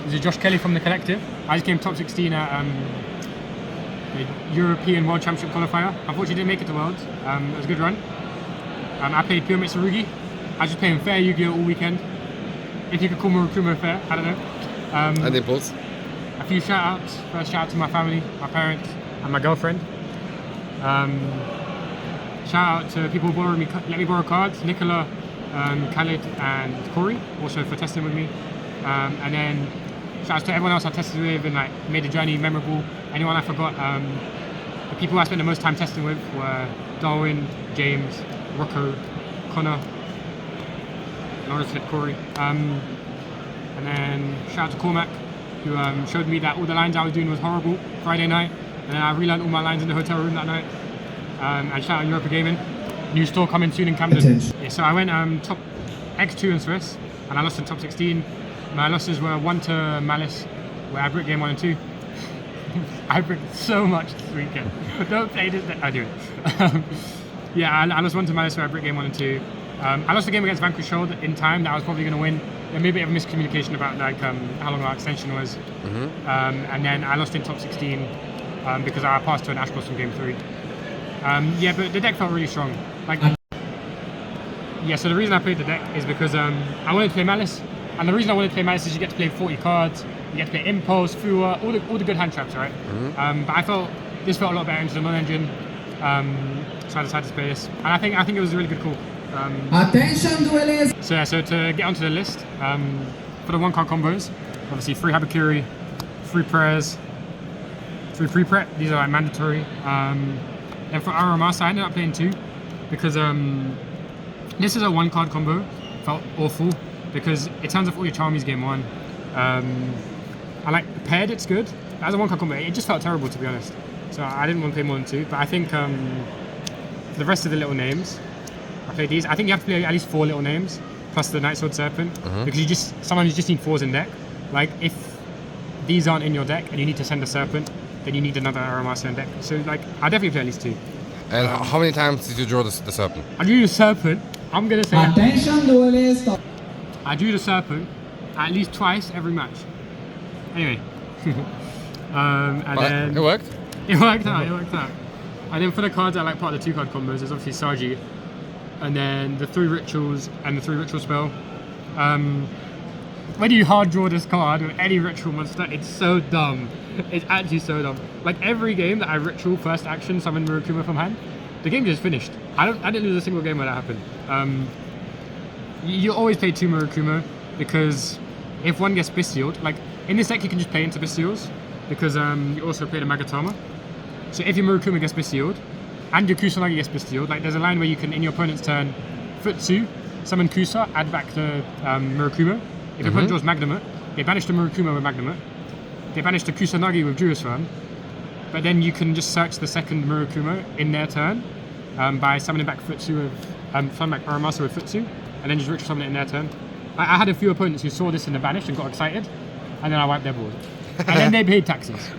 This is Josh Kelly from the Collective. I just came top 16 at the European World Championship qualifier. Unfortunately, didn't make it to Worlds. It was a good run. I played pure mitsurugi. I was just playing fair Yugioh all weekend. If you could call Murakumo fair, I don't know. And impulse. A few shout outs. First shout out to my family, my parents, and my girlfriend. Shout out to people who let me borrow cards. Nicola, Khalid, and Corey, also for testing with me. And then shout out to everyone else I tested with and like made the journey memorable. Anyone I forgot, the people I spent the most time testing with were Darwin, James, Rocco, Connor, Lawrence, Corey. And then shout out to Cormac, who showed me that all the lines I was doing was horrible Friday night. And then I relearned all my lines in the hotel room that night. And shout out Europa Gaming. New store coming soon in Camden. Yeah, so I went top X2 in Swiss, and I lost in top 16. My losses were 1 to Malice, where I bricked game 1 and 2. I bricked so much this weekend. Don't play this. I do it. Yeah, I lost 1 to Malice, where I bricked game 1 and 2. I lost the game against Vanquish Hold in time that I was probably going to win. There may be a bit of miscommunication about like how long our extension was. And then I lost in top 16 because I passed to an Ash Blossom game 3. Yeah, but the deck felt really strong. Like, yeah, so the reason I played the deck is because I wanted to play Malice. And the reason I wanted to play Malice is you get to play 40 cards, you get to play Impulse, Fua, all the good hand traps, right? But I felt this felt a lot better into the non-engine, so I decided to play this. And I think it was a really good call. Attention duelists! So yeah, so to get onto the list, for the 1-card combos, obviously 3 Habakiri, 3 Prayers, 3 Pre-Prep, these are like mandatory. Then for Aramasa, I ended up playing 2 because this is a 1-card combo. Felt awful because it turns off all your Charmies game 1. I like paired, it's good. As a 1-card combo, it just felt terrible to be honest. So I didn't want to play more than 2. But I think for the rest of the little names, I played these. I think you have to play at least 4 little names plus the Night Sword Serpent because sometimes you just need 4s in deck. Like if these aren't in your deck and you need to send a Serpent, then you need another Aramasa in deck. So like, I definitely play at least 2. And how many times did you draw the Serpent? I drew the Serpent. I'm gonna say Attention duelists! I drew the Serpent at least twice every match. Anyway, and then it worked. It worked out. And then for the cards, I like part of the 2-card combos. There's obviously Saji, and then the 3 rituals and the 3 ritual spell. When you hard draw this card with any ritual monster, it's so dumb. It's actually so dumb. Like every game that I ritual first action summon Murakumo from hand, the game just finished. I didn't lose a single game where that happened. You always play 2 Murakumo because if one gets bestialed, like in this deck you can just play into bestials because you also play the Magatama. So if your Murakumo gets bestialed and your Kusanagi gets bestialed, like there's a line where you can in your opponent's turn Futsu, summon Kusa, add back the Murakumo. If your opponent draws Magnamut, they banish the Murakumo with Magnamut. They banish the Kusanagi with Juriswan, but then you can just search the second Murakumo in their turn by summoning back Futsu with summoning back Aramasa with Futsu, and then just ritual summon it in their turn. I had a few opponents who saw this in the banish and got excited, and then I wiped their board. And then they paid taxes.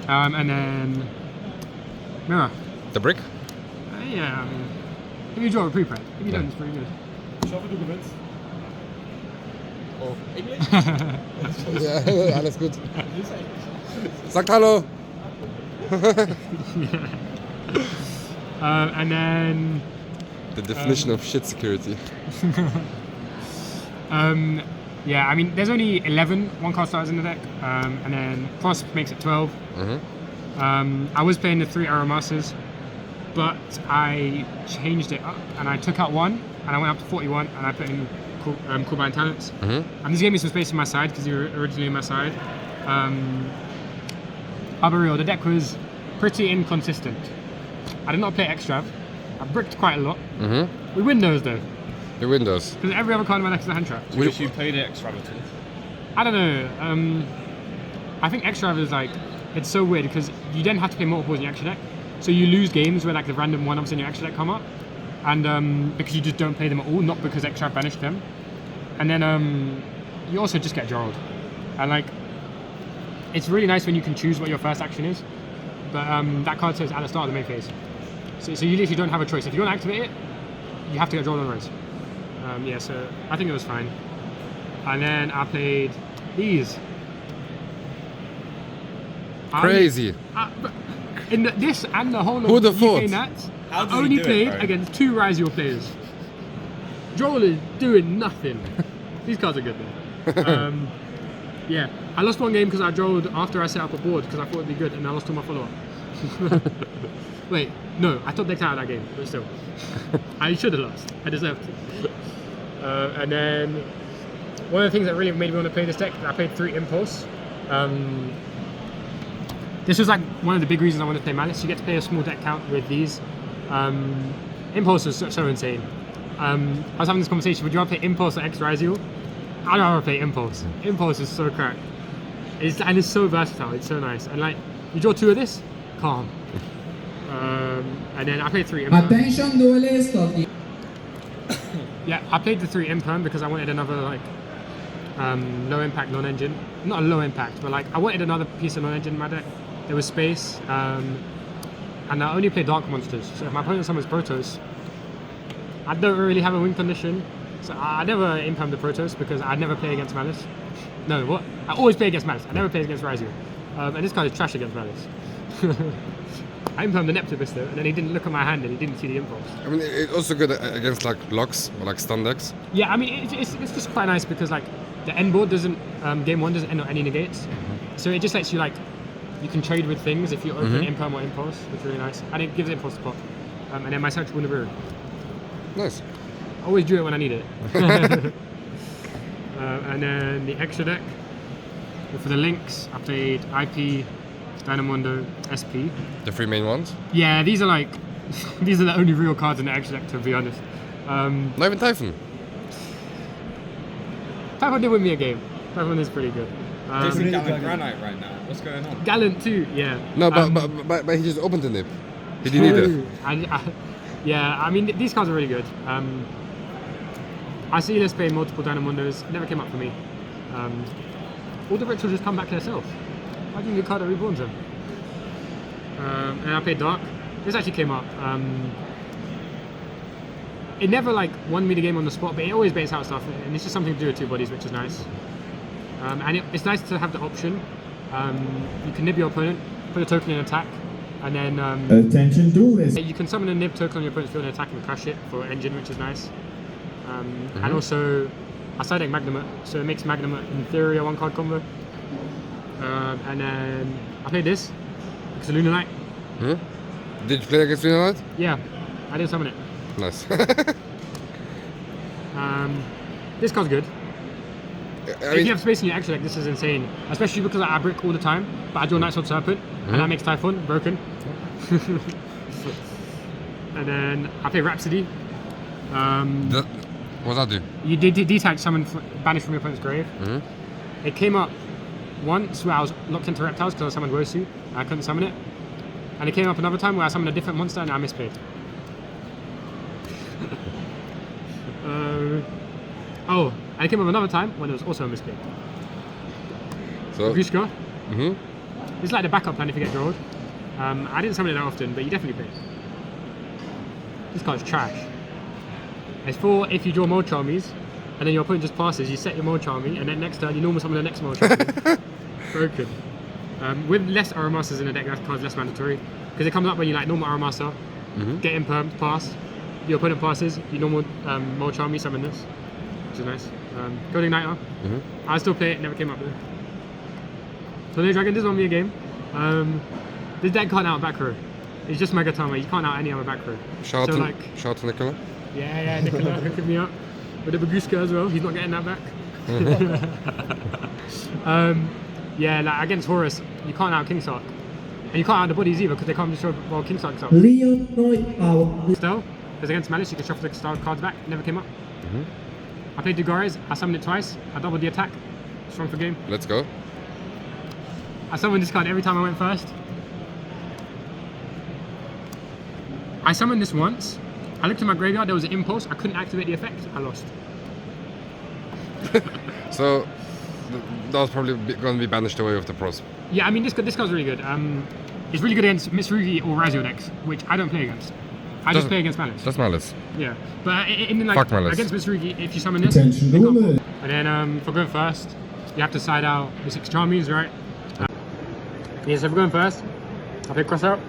And then Mirror. The brick? Yeah, I mean, if you draw a pre-prep, if you don't, it's pretty good. Oh. Ja, alles gut. Sagt hallo. And then The definition of shit security. Yeah, I mean, there's only 11 1-card starters in the deck, and then Cross makes it 12. I was playing the 3 Aramasas, but I changed it up and I took out 1 and I went up to 41 and I put in Combine Talents. And this gave me some space on my side because you were originally on my side. Arboreal, the deck was pretty inconsistent. I did not play Extrav. I bricked quite a lot. We win those though. The windows. Because every other card in my deck is a hand trap. Do you play the extravagant? I don't know. I think Extrav is like, it's so weird because you then have to play multiples in your extra deck. So you lose games where like the random 1-ups in your extra deck come up. And because you just don't play them at all, not because Extrav banished them. And then you also just get jarred. And like, it's really nice when you can choose what your first action is. But that card says at the start of the main phase. So you literally don't have a choice. If you want to activate it, you have to get drawn on the race. Yeah, so I think it was fine. And then I played these. Crazy. In this and the whole Who'd of have UK thought? Nats, How I did he only do it, played bro? against 2 Razio players. Joel is doing nothing. These cards are good though. Yeah, I lost one game because I drilled after I set up a board because I thought it'd be good, and I lost all my follow-up. Wait, no, I top decked out of that game, but still, I should have lost. I deserved it. And then one of the things that really made me want to play this deck, I played 3 Impulse. This was like one of the big reasons I wanted to play Malice. You get to play a small deck count with these. Impulse is so insane. I was having this conversation. Would you rather play Impulse or X Razio? I'd rather play Impulse. Impulse is so cracked. And it's so versatile. It's so nice. And like, you draw 2 of this, calm. And then I played 3 Imperm. Attention duelist of the Yeah, I played the 3 Imperm because I wanted another like low impact non-engine. Not a low impact, but like I wanted another piece of non-engine in my deck. There was space, and I only play dark monsters. So if my opponent summons Protoss, I don't really have a win condition. So I never Imperm the Protoss because I never play against Malice. No, what? I always play against Malice. I never play against Razio. And this card is trash against Malice. I Impermed the Neptibus though, and then he didn't look at my hand and he didn't see the Impulse. I mean, it's also good against like locks or like stun decks. Yeah, I mean, it's just quite nice because like the end board doesn't, game 1 doesn't end on any negates. So it just lets you like, you can trade with things if you open Imperm or Impulse, which is really nice. And it gives Impulse a pop. And then my Searchable Nibiru. Nice. I always drew it when I need it. And then the extra deck. For the links, I played IP, Dynamondo, SP. The 3 main ones. Yeah, these are like, these are the only real cards in the extra deck, to be honest. Not even Typhon. Typhon did win me a game. Typhon is pretty good. Jason Gallant Granite right now. What's going on? Gallant too, yeah. No, but he just opened the nib. He didn't need it. Yeah, I mean, these cards are really good. I see this play multiple Dynamondos. It never came up for me. All the rituals just come back to themselves. I think the card that reborns them. And I played Dark. This actually came up. It never like won me the game on the spot, but it always baits out stuff, and it's just something to do with 2 bodies, which is nice. And it's nice to have the option. You can nib your opponent, put a token in attack, and then attention duelist. you can summon a nib token on your opponent's field and attack and crush it for engine, which is nice. And also, I side deck Magnum, so it makes Magnum in theory a 1-card combo. And then I played this because of Lunar Knight. Did you play against Lunar Knight? Yeah, I didn't summon it. Nice. This card's good. I If mean, you have space in your extra deck, this is insane. Especially because I brick all the time, but I draw Night Sword Serpent, and that makes Typhon broken. And then I play Rhapsody. what does that do? You did detach summon banished from your opponent's grave. It came up once where I was locked into reptiles because I summoned Wosu and I couldn't summon it. And it came up another time where I summoned a different monster and I misplayed. Oh, and it came up another time when it was also a misplay. So, Yugioh. It's like the backup plan if you get drawed. I didn't summon it that often, but you definitely play. This card's trash. It's for if you draw Mold Charmies, and then your opponent just passes, you set your Mold Charmy, and then next turn you normal summon the next Mold Charmy. Broken. With less Aramasters in the deck, that card's less mandatory. Because it comes up when you like normal Aramaster, get Imperm, pass, your opponent passes, you normal Mold Charmy, summon this, which is nice. Gold Igniter. I still play it, never came up with it. So no Dragon, this won me a game. This deck can't out back row. It's just Megatama, you can't out any other back row. shout So, out to Nicola. Yeah, Nicola hooking me up. With the Baguska as well, he's not getting that back. Yeah, like against Horus, you can't out Kingsark. And you can't out the bodies either because they can't destroy while Kingsark's up. Leon Noit Still, because against Malice, you can shuffle the style cards back, never came up. I played Dugares, I summoned it twice, I doubled the attack, strong for game. Let's go. I summoned this card every time I went first. I summoned this once, I looked at my graveyard, there was an impulse, I couldn't activate the effect, I lost. So, that was probably going to be banished away with the pros. Yeah, I mean, this card's really good. It's really good against Mitsurugi or Razio decks, which I don't play against. I just play against Malice. That's Malice. Yeah, but in like Fuck Malice. against Mitsurugi, if you summon this, attention pick up- duelist. And then for going first, you have to side out the 6 charmies, right? Yeah, so for going first, I play cross out.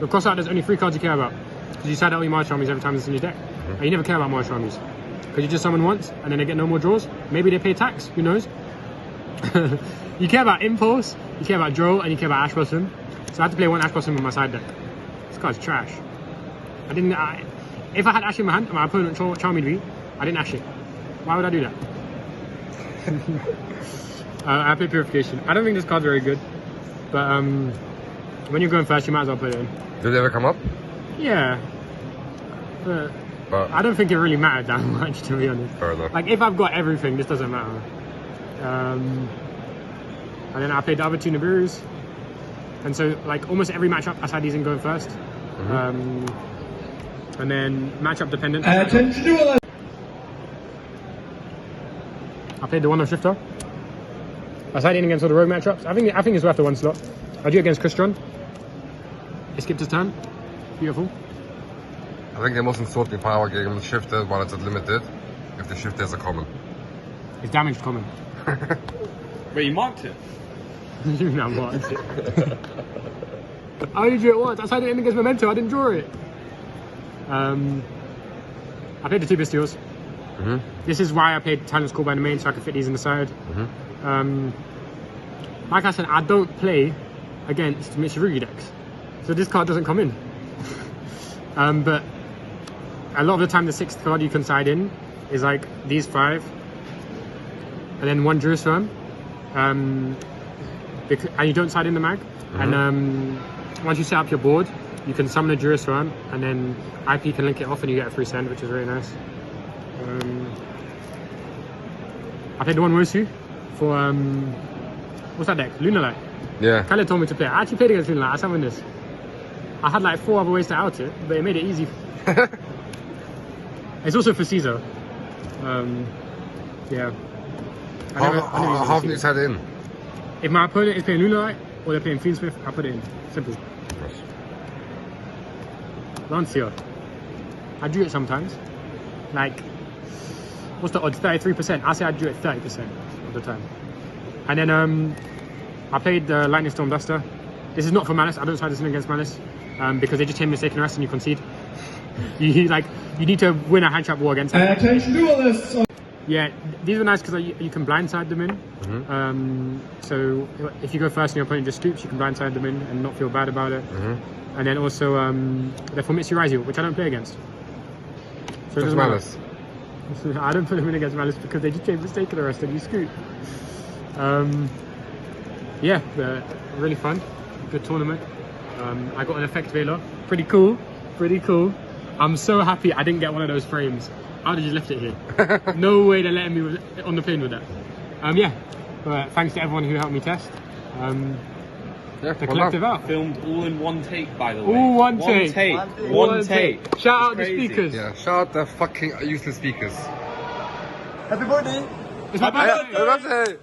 The cross out, there's only 3 cards you care about. Because you side out all your Mars charmies every time it's in your deck. And you never care about Mars charmies. Because you just summon once, and then they get no more draws. Maybe they pay tax, who knows? You care about Impulse, you care about Droll, and you care about Ash Blossom. So I had to play 1 Ash Blossom on my side deck. This card's trash. If I had Ash in my hand and my opponent charmed me, I didn't Ash it. Why would I do that? I play Purification. I don't think this card's very good. But when you're going first, you might as well put it in. Did they ever come up? Yeah. But I don't think it really mattered that much, to be honest. Fair enough. Like, if I've got everything, this doesn't matter. And then I played the other 2 Nibiru's. And so, like, almost every matchup, I had these in going first. And then matchup dependent. Attention duelist! I played the 1 of Shifter. I side in against all the rogue matchups. I think it's worth the 1 slot. I do it against Christian. He skipped his turn. Beautiful. I think they mustn't sort the power game shifted while it's at limited. If the shift is a common. It's damaged common. Wait, you marked it? You know what? I only drew it once. I sided in against Memento. I didn't draw it. I played the 2 Bestials. This is why I played Talent's Call by the main, so I could fit these in the side. Like I said, I don't play against Mitsurugi decks, so this card doesn't come in. But a lot of the time, the 6th card you can side in is like these 5, and then 1 Jerusalem. And you don't side in the mag. And once you set up your board, you can summon a Jerusalem, and then IP can link it off, and you get a free send, which is really nice. I played the 1 Wosu for what's that deck? Lunalight. Yeah. Khaled told me to play it. I actually played against Lunalight. I summoned this. I had like 4 other ways to out it, but it made it easy. It's also for Caesar. Yeah. How often do you side in? If my opponent is playing Lunalight or they're playing Fiendsmith, I put it in. Simple. Lancia. I drew it sometimes. Like, what's the odds? 33%. I say I drew it 30% of the time. And then I played the Lightning Storm Duster. This is not for Malice. I don't side this in against Malice because they just chain Mistaken Arrest and you concede. you need to win a hand trap war against them. Attention duelists! Yeah, these are nice because you can blindside them in. So if you go first and your opponent just scoops, you can blindside them in and not feel bad about it. And then also they're for Mitsurugi, which I don't play against. So it doesn't Malice. matter. I don't put them in against Malice because they just chain Mistaken Arrest and you scoop. Yeah, really fun. Good tournament. I got an Effect Veiler. Pretty cool. Pretty cool. I'm so happy I didn't get one of those frames. I would have just left it here. No way they're letting me on the plane with that. Yeah. Thanks to everyone who helped me test. Yeah, The collective out. Filmed all in 1 take, by the way. All one take. One take. Shout out the Crazy. speakers. Yeah, shout out the fucking useless speakers. Happy birthday! It's my birthday. Happy birthday!